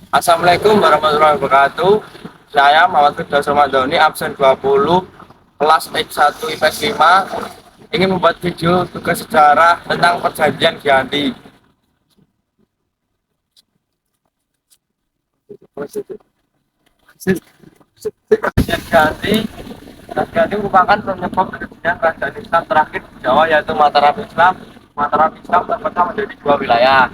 Assalamualaikum warahmatullahi wabarakatuh. Saya Muhammad Firdaus Ramadhani, absen 20, kelas X1 IPS 5, ingin membuat video tugas sejarah tentang perjanjian Giyanti. Perjanjian Giyanti merupakan penyebab terjadinya kerajaan Islam terakhir di Jawa, yaitu Mataram Islam. Mataram Islam terpecah menjadi dua wilayah.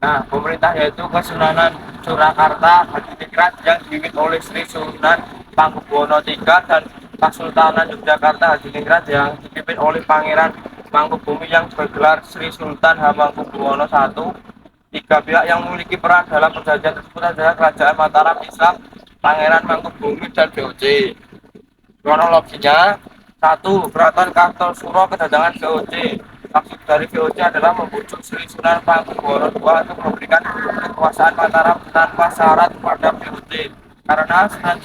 Nah, pemerintah yaitu Kesunanan Surakarta Hadiningrat yang dipimpin oleh Sri Sunan Pakubuwono III dan Kesultanan Yogyakarta Hadiningrat yang dipimpin oleh Pangeran Mangkubumi yang bergelar Sri Sultan Hamengkubuwono I. Tiga pihak yang memiliki peran dalam perjanjian tersebut adalah Kerajaan Mataram Islam, Pangeran Mangkubumi, dan VOC. Kronologinya, 1. Keraton Kartosuro kedatangan VOC. Maksud dari VOC adalah membujuk Sri Sunan Pakubuwono II untuk memberikan kekuasaan Mataram tanpa syarat kepada VOC karena Sunan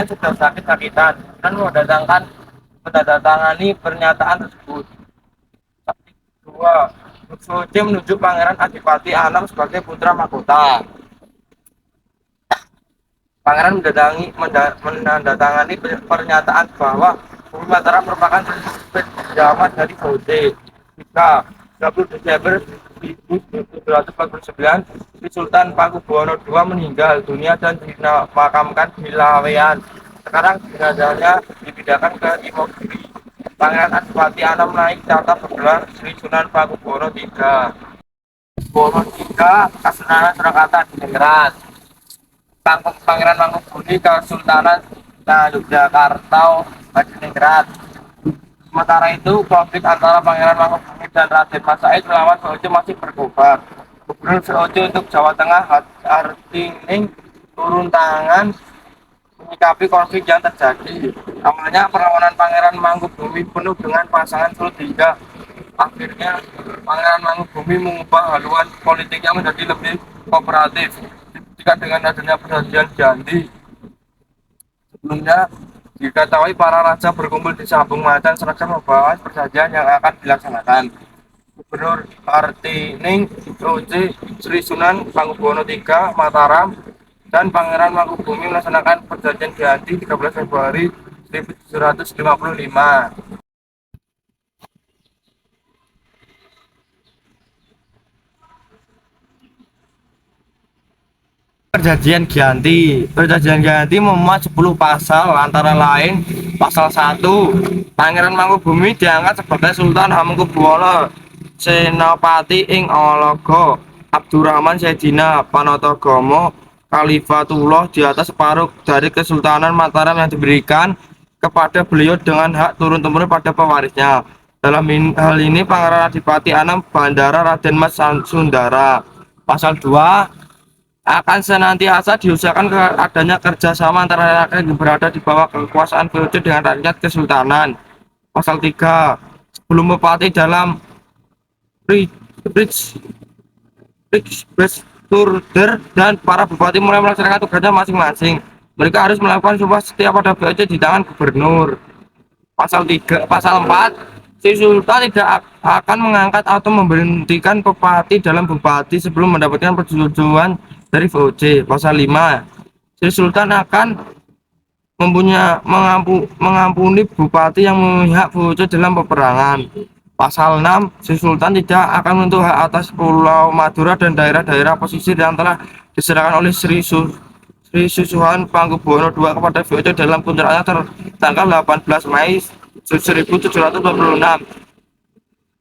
sudah sakit-sakitan dan menandatangani pernyataan tersebut. 2. VOC menunjuk Pangeran Adipati Anom sebagai putra mahkota. Pangeran menandatangani pernyataan bahwa Bumi Mataram merupakan pinjaman dari VOC. 3. 20 Desember 1749, Sri Sultan Pakubuwono II meninggal dunia dan dimakamkan di Laweyan. Sekarang jenazahnya dipindahkan ke Imogiri. Pangeran Adipati Anom naik tahta bergelar Sri Sunan Pakubuwono III. Pakubuwono III, Kesunanan Surakarta Hadiningrat. Pangeran Mangkubumi, Kesultanan Yogyakarta Hadiningrat. Sementara itu, konflik antara Pangeran Mangkubumi dan Raden Mas Said melawan VOC masih berkobar. Gubernur VOC untuk Jawa Tengah, Hartining, turun tangan menyikapi konflik yang terjadi. Awalnya perlawanan Pangeran Mangkubumi penuh dengan pasangan sulit hingga akhirnya Pangeran Mangkubumi mengubah haluan politiknya menjadi lebih kooperatif. Dibuktikan dengan adanya perjanjian Giyanti. Sebelumnya diketahui para raja berkumpul di Sabung Macan serta membahas perjanjian yang akan dilaksanakan. Gubernur Hartining, VOC, Sri Sunan Pakubuwono III, Mataram, dan Pangeran Mangkubumi melaksanakan perjanjian Giyanti 13 Februari 1755. Perjanjian Giyanti memuat 10 pasal, antara lain pasal 1. Pangeran Mangkubumi diangkat sebagai Sultan Hamengkubuwono Senopati ing Alaga. Abdurrahman Sayyidina Panatagama Khalifatullah di atas separuh dari Kesultanan Mataram yang diberikan kepada beliau dengan hak turun-temurun pada pewarisnya. Dalam hal ini Pangeran Adipati Anom Bandara Raden Mas Sundara. Pasal 2. Akan senantiasa diusahakan adanya kerjasama antara rakyat yang berada di bawah kekuasaan VOC dengan rakyat kesultanan. Pasal 3. Sebelum bupati dalam Riksbesturder dan para bupati mulai melaksanakan tugasnya masing-masing, mereka harus melakukan sumpah setia pada VOC di tangan gubernur. Pasal 4. Sri Sultan tidak akan mengangkat atau memberhentikan bupati dalam bupati sebelum mendapatkan persetujuan dari VOC. Pasal 5. Sri Sultan akan mengampuni bupati yang memihak VOC dalam peperangan. Pasal 6. Sri Sultan tidak akan menuntut hak atas Pulau Madura dan daerah-daerah pesisir yang telah diserahkan oleh Sri Sunan Pakubuwono II kepada VOC dalam kontraknya tertanggal 18 Mei 1746.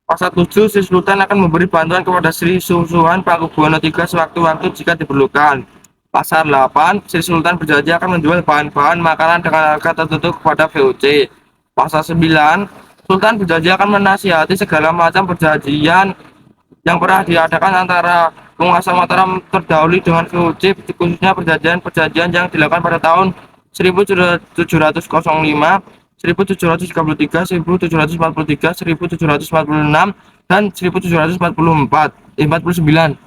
Pasal 7. Sri Sultan akan memberi bantuan kepada Sri Sunan Pakubuwono III sewaktu-waktu jika diperlukan. Pasal 8. Sri Sultan berjanji akan menjual bahan-bahan makanan dengan harga tertentu kepada VOC. Pasal 9. Sultan berjanji akan menasihati segala macam perjanjian yang pernah diadakan antara penguasa Mataram terdahulu dengan VOC, khususnya perjanjian yang dilakukan pada tahun 1705, 1733, 1743, 1746, dan 1749.